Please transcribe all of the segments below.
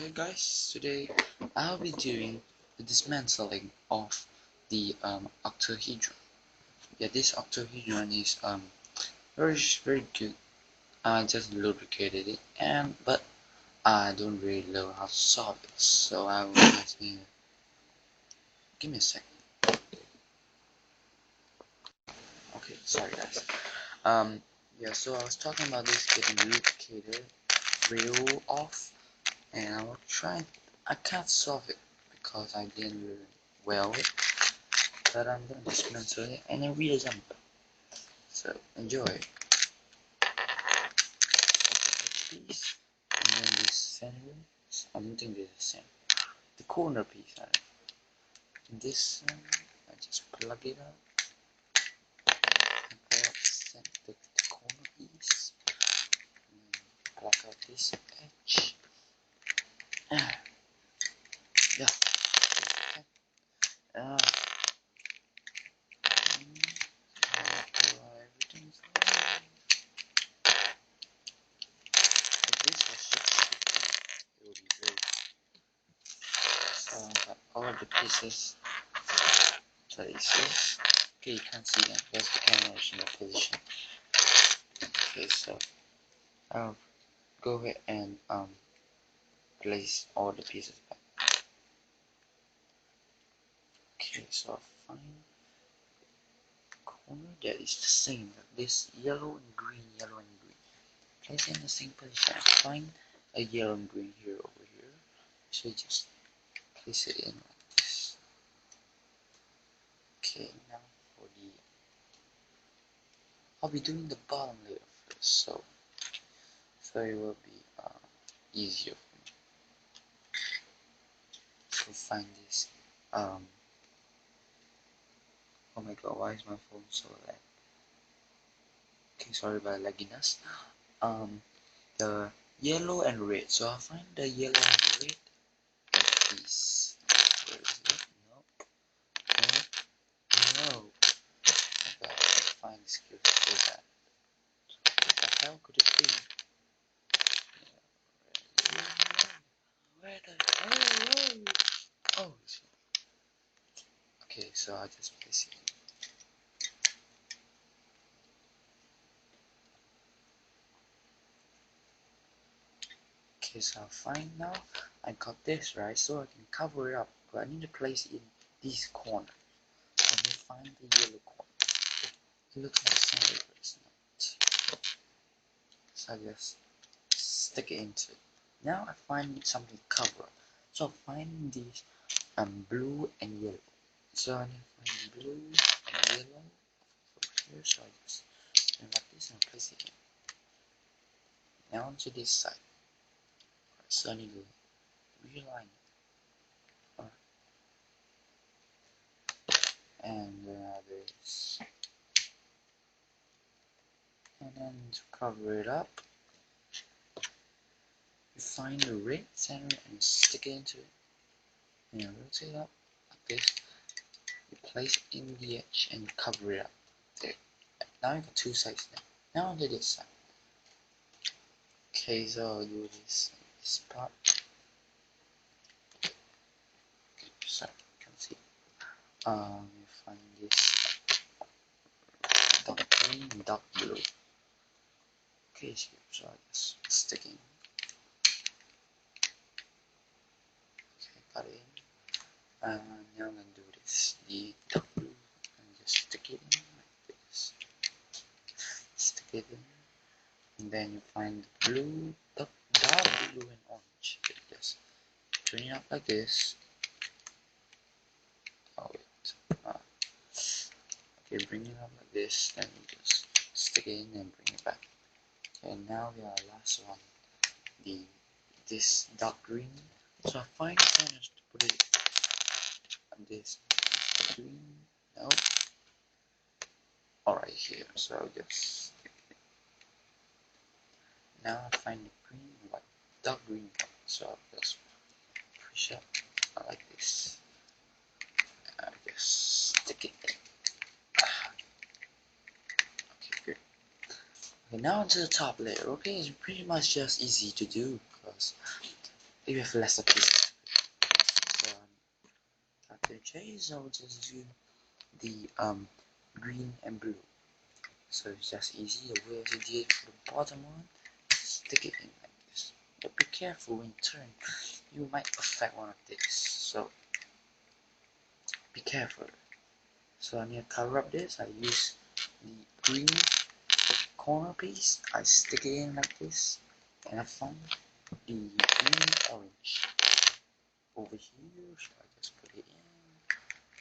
Hey guys, today I'll be doing the dismantling of the octahedron. Yeah, this octahedron is very good. I just lubricated it, but I don't really know how to solve it, so I will just give me a second. Okay, sorry guys. Yeah, so I was talking about this getting lubricated real off, and I will try. I can't solve it because I didn't really well it. But I'm gonna dismantle it and then reassemble. So enjoy. Okay, piece and then this center. I don't think this is the same. The corner piece. This I just plug it up. And pull up the corner piece. And then plug out this edge. Yeah. Okay. Everything's fine. If this was just it would be very. So I got all of the pieces places. Okay, you can't see them because the camera is in the position. Okay, so I'll go ahead and place all the pieces back. Okay, so I'll find a corner that is the same. This yellow and green, place it in the same position. Find a yellow and green here over here. So you just place it in like this. Okay, now for the I'll be doing the bottom layer first, so it will be easier for me to find this. Oh my god, why is my phone so lag? Okay, sorry about lagginess. The yellow and red. So I'll find the yellow and red piece. Where is it? Nope. No. I gotta find the skills for that. What the hell could it be? Where the hell? Oh, okay, so I just place it. Okay, so I'll find now. I got this right, so I can cover it up. But I need to place it in this corner. Let me find the yellow corner. It looks like solid, but it's not. So I just stick it into it. Now I find something to cover up. So I find these blue and yellow. So I need to find blue and yellow over here. So I just like this and place it in. Now onto this side. Right, so I need to realign it. Alright. And this. And then to cover it up, you find the red center and stick it into it. And you rotate it up like this. You place it in the edge and cover it up. There. Now you got two sides now. Now onto this side. Okay, so I'll do this part. Okay, so you can see. You find this dark green and dark blue. Okay, so I just stick in. Okay, got it in. And now I'm gonna do this. The dark blue and just stick it in like this. Stick it in. And then you find the blue, dark blue and orange. Okay, just turn it up like this. Oh wait. Okay, bring it up like this, then you just stick it in and bring it back. Okay, now we are last one. This dark green. So I find centers to put it on this green. No. Alright here. So just now I find the green white, dark green one. So I'll just push up like this. I just stick it in. Okay, good. Okay, now onto the top layer. Okay, it's pretty much just easy to do because you have lesser pieces. So after chase, I'll just do the green and blue. So it's just easy. The way I did for the bottom one, stick it in like this. But be careful when you turn, you might affect one of this. So be careful. So I need to cover up this. I use the green corner piece. I stick it in like this, and I find the green orange over here. So I just put it in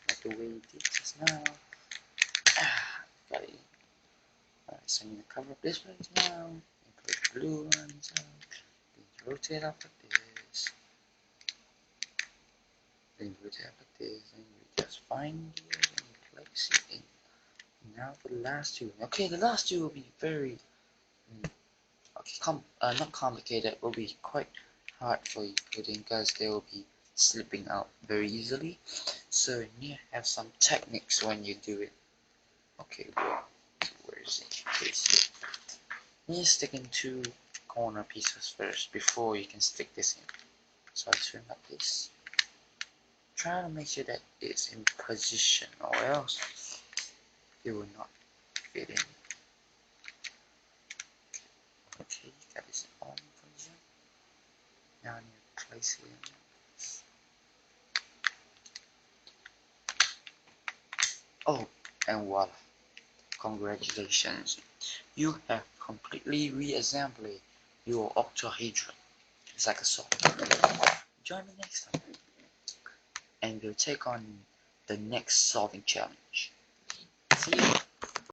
like the way it did just now. Got it in. Alright, so I'm gonna cover up this place now and put the blue ones out. Then rotate up like this. Then rotate up like this, and you just find it and you place it in. Now for the last two. Okay, the last two will be very okay, not complicated, will be quite hard for you putting because they will be slipping out very easily. So you need to have some techniques when you do it. Okay, where is it? Place it. You need to stick in two corner pieces first before you can stick this in. So I turn like this. Try to make sure that it's in position or else it will not fit in. Okay, got this all in position. Now I need to place it in. Oh, and voila. Congratulations. You have completely reassembled your octahedron. It's like a software. Join me next time, and we'll take on the next solving challenge. See you.